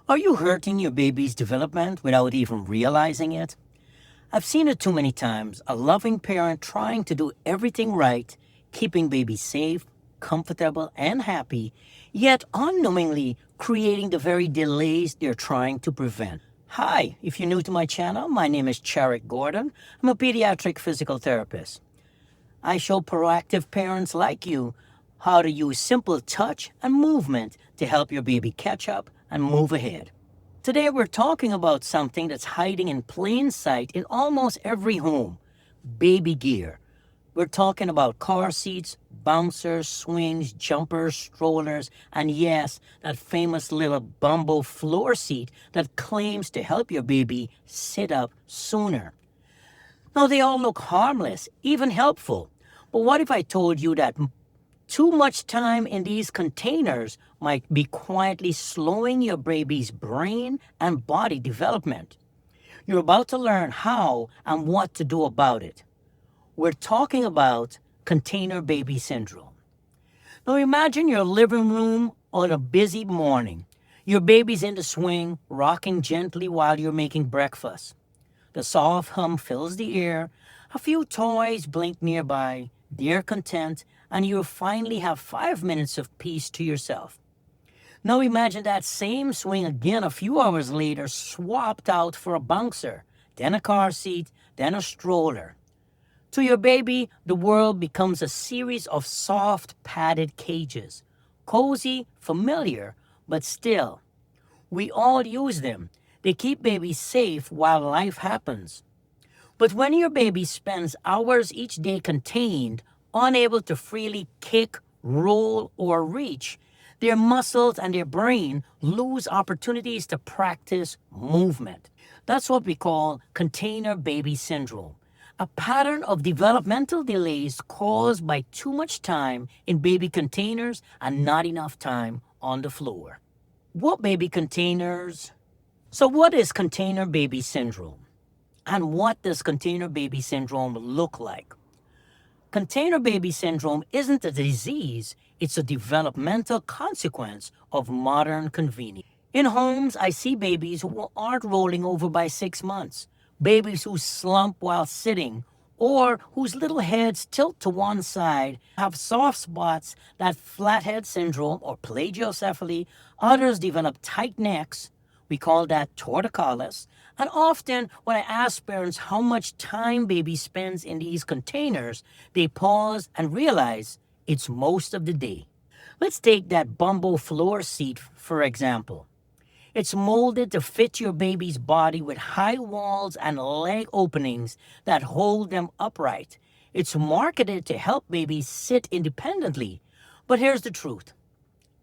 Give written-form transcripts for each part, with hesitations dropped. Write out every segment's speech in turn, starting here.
Are you hurting your baby's development without even realizing it? I've seen it too many times, a loving parent trying to do everything right, keeping baby safe, comfortable, and happy, yet unknowingly creating the very delays they're trying to prevent. Hi, if you're new to my channel, my name is Cherrick. I'm a pediatric physical therapist. I show proactive parents like you how to use simple touch and movement to help your baby catch up and move ahead. Today we're talking about something that's hiding in plain sight in almost every home: baby gear. We're talking about car seats, bouncers, swings, jumpers, strollers, and yes, that famous little Bumbo floor seat that claims to help your baby sit up sooner. Now, they all look harmless, even helpful. But what if I told you that too much time in these containers might be quietly slowing your baby's brain and body development? You're about to learn how and what to do about it. We're talking about container baby syndrome. Now imagine your living room on a busy morning. Your baby's in the swing, rocking gently while you're making breakfast. The soft hum fills the air, a few toys blink nearby, they're content, and you finally have 5 minutes of peace to yourself. Now imagine that same swing again a few hours later, swapped out for a bouncer, then a car seat, then a stroller. To your baby, the world becomes a series of soft, padded cages. Cozy, familiar, but still. We all use them. They keep babies safe while life happens. But when your baby spends hours each day contained, unable to freely kick, roll, or reach, their muscles and their brain lose opportunities to practice movement. That's what we call container baby syndrome, a pattern of developmental delays caused by too much time in baby containers and not enough time on the floor. What baby containers? So what is container baby syndrome? And what does container baby syndrome look like? Container baby syndrome isn't a disease, it's a developmental consequence of modern convenience. In homes, I see babies who aren't rolling over by 6 months, babies who slump while sitting, or whose little heads tilt to one side, have soft spots, that flathead syndrome or plagiocephaly. Others develop tight necks. We call that torticollis. And often, when I ask parents how much time baby spends in these containers, they pause and realize it's most of the day. Let's take that Bumbo floor seat, for example. It's molded to fit your baby's body with high walls and leg openings that hold them upright. It's marketed to help babies sit independently. But here's the truth.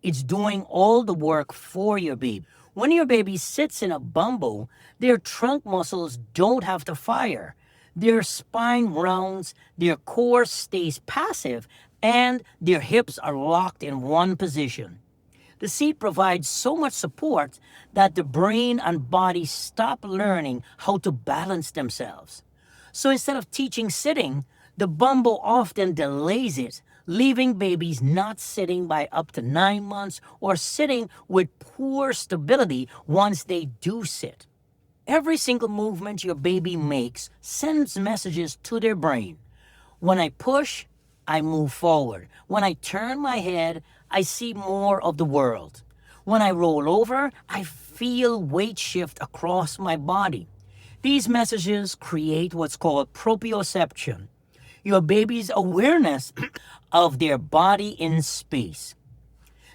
It's doing all the work for your baby. When your baby sits in a Bumbo, their trunk muscles don't have to fire. Their spine rounds, their core stays passive, and their hips are locked in one position. The seat provides so much support that the brain and body stop learning how to balance themselves. So instead of teaching sitting, the Bumbo often delays it, leaving babies not sitting by up to 9 months or sitting with poor stability once they do sit. Every single movement your baby makes sends messages to their brain. When I push, I move forward. When I turn my head, I see more of the world. When I roll over, I feel weight shift across my body. These messages create what's called proprioception, your baby's awareness of their body in space.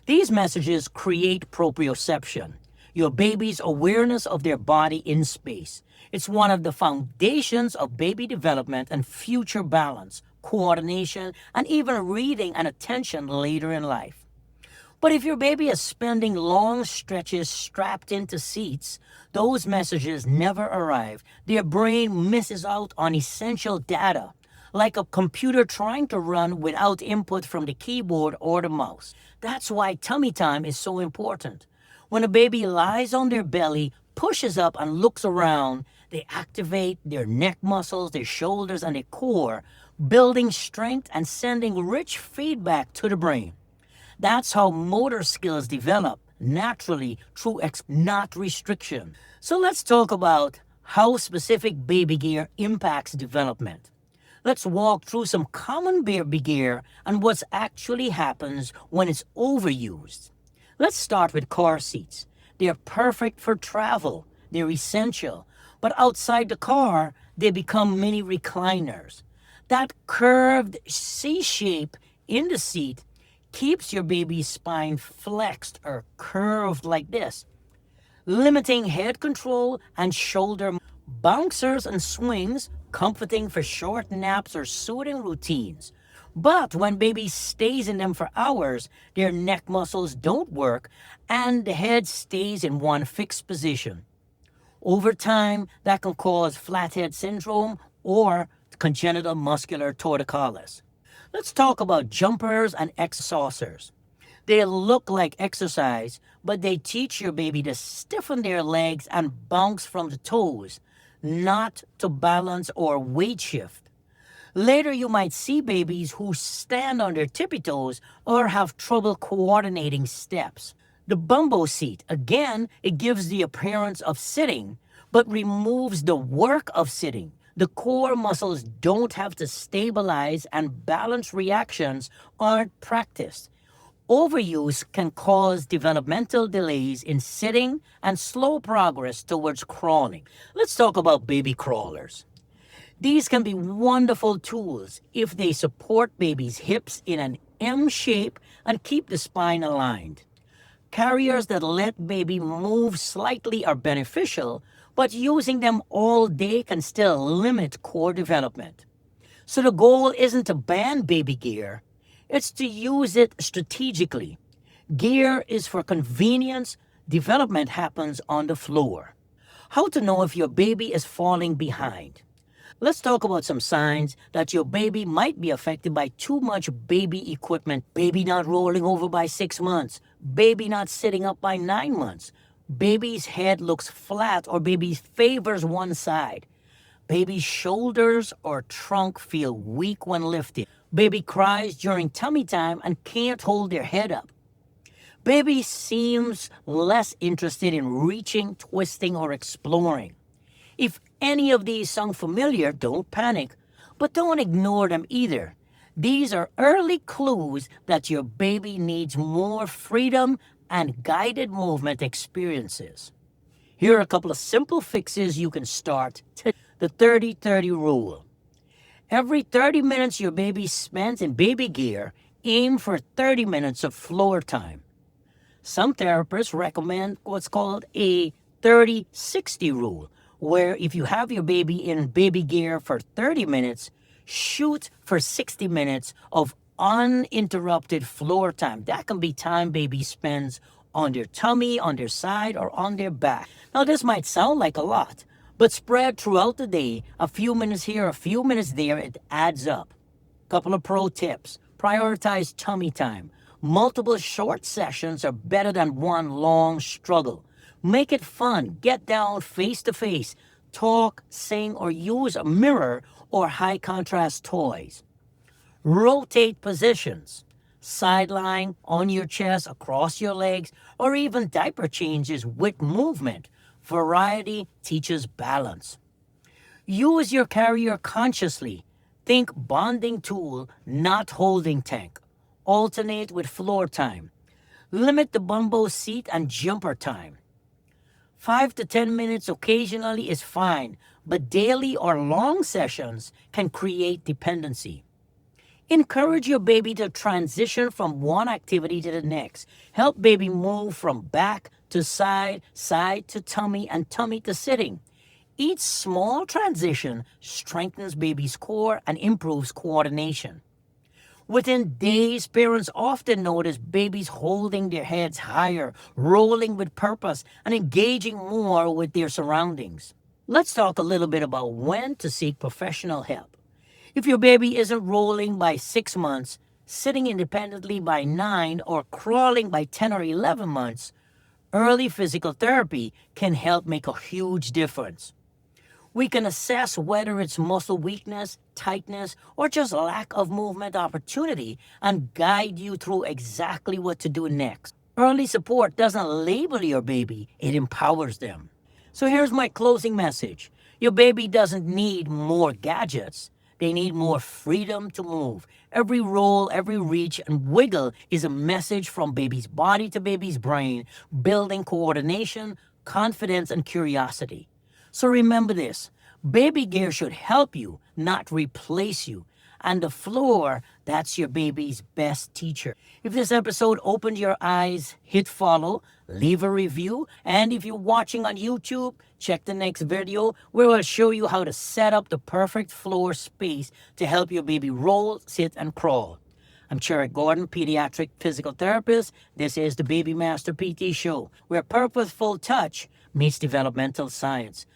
These messages create proprioception, your baby's awareness of their body in space. It's one of the foundations of baby development and future balance, coordination, and even reading and attention later in life. But if your baby is spending long stretches strapped into seats, those messages never arrive. Their brain misses out on essential data, like a computer trying to run without input from the keyboard or the mouse. That's why tummy time is so important. When a baby lies on their belly, pushes up, and looks around, they activate their neck muscles, their shoulders, and their core, building strength and sending rich feedback to the brain. That's how motor skills develop. naturally through not restriction. So let's talk about how specific baby gear impacts development. Let's walk through some common baby gear and what actually happens when it's overused. Let's start with car seats. They're perfect for travel. They're essential. But outside the car, they become mini recliners. That curved C shape in the seat keeps your baby's spine flexed or curved like this, limiting head control and shoulder bouncers and swings, comforting for short naps or soothing routines. But when baby stays in them for hours, their neck muscles don't work and the head stays in one fixed position. Over time, that can cause flathead syndrome or congenital muscular torticollis. Let's talk about jumpers and exercisers. They look like exercise, but they teach your baby to stiffen their legs and bounce from the toes, not to balance or weight shift. Later, you might see babies who stand on their tippy toes or have trouble coordinating steps. The Bumbo seat, again, it gives the appearance of sitting, but removes the work of sitting. The core muscles don't have to stabilize and balance reactions aren't practiced. Overuse can cause developmental delays in sitting and slow progress towards crawling. Let's talk about baby crawlers. These can be wonderful tools if they support baby's hips in an M shape and keep the spine aligned. Carriers that let baby move slightly are beneficial, but using them all day can still limit core development. So the goal isn't to ban baby gear, it's to use it strategically. Gear is for convenience, development happens on the floor. How to know if your baby is falling behind. Let's talk about some signs that your baby might be affected by too much baby equipment. Baby not rolling over by 6 months. Baby not sitting up by 9 months. Baby's head looks flat or baby favors one side. Baby's shoulders or trunk feel weak when lifted. Baby cries during tummy time and can't hold their head up. Baby seems less interested in reaching, twisting, or exploring. If any of these sound familiar, don't panic, but don't ignore them either. These are early clues that your baby needs more freedom and guided movement experiences. Here are a couple of simple fixes you can start today. The 30-30 rule. Every 30 minutes your baby spends in baby gear, aim for 30 minutes of floor time. Some therapists recommend what's called a 30-60 rule, where if you have your baby in baby gear for 30 minutes, shoot for 60 minutes of uninterrupted floor time. That can be time baby spends on their tummy, on their side, or on their back. Now, this might sound like a lot, but spread throughout the day, a few minutes here, a few minutes there, it adds up. Couple of pro tips. Prioritize tummy time. Multiple short sessions are better than one long struggle. Make it fun. Get down face to face. Talk, sing, or use a mirror or high contrast toys. Rotate positions. Sideline, on your chest, across your legs, or even diaper changes with movement. Variety teaches balance. Use your carrier consciously. Think bonding tool, not holding tank. Alternate with floor time. Limit the Bumbo seat and jumper time. 5 to 10 minutes occasionally is fine, but daily or long sessions can create dependency. Encourage your baby to transition from one activity to the next. Help baby move from back to side, side to tummy, and tummy to sitting. Each small transition strengthens baby's core and improves coordination. Within days, parents often notice babies holding their heads higher, rolling with purpose, and engaging more with their surroundings. Let's talk a little bit about when to seek professional help. If your baby isn't rolling by 6 months, sitting independently by 9, or crawling by 10 or 11 months, early physical therapy can help make a huge difference. We can assess whether it's muscle weakness, tightness, or just lack of movement opportunity and guide you through exactly what to do next. Early support doesn't label your baby, it empowers them. So here's my closing message. Your baby doesn't need more gadgets. They need more freedom to move. Every roll, every reach and wiggle is a message from baby's body to baby's brain, building coordination, confidence, and curiosity. So remember this, baby gear should help you, not replace you. And the floor, that's your baby's best teacher. If this episode opened your eyes, hit follow, leave a review, and if you're watching on YouTube, check the next video where I'll show you how to set up the perfect floor space to help your baby roll, sit, and crawl. I'm Cherrick Gordon, pediatric physical therapist. This is the Baby Master PT Show, where purposeful touch meets developmental science.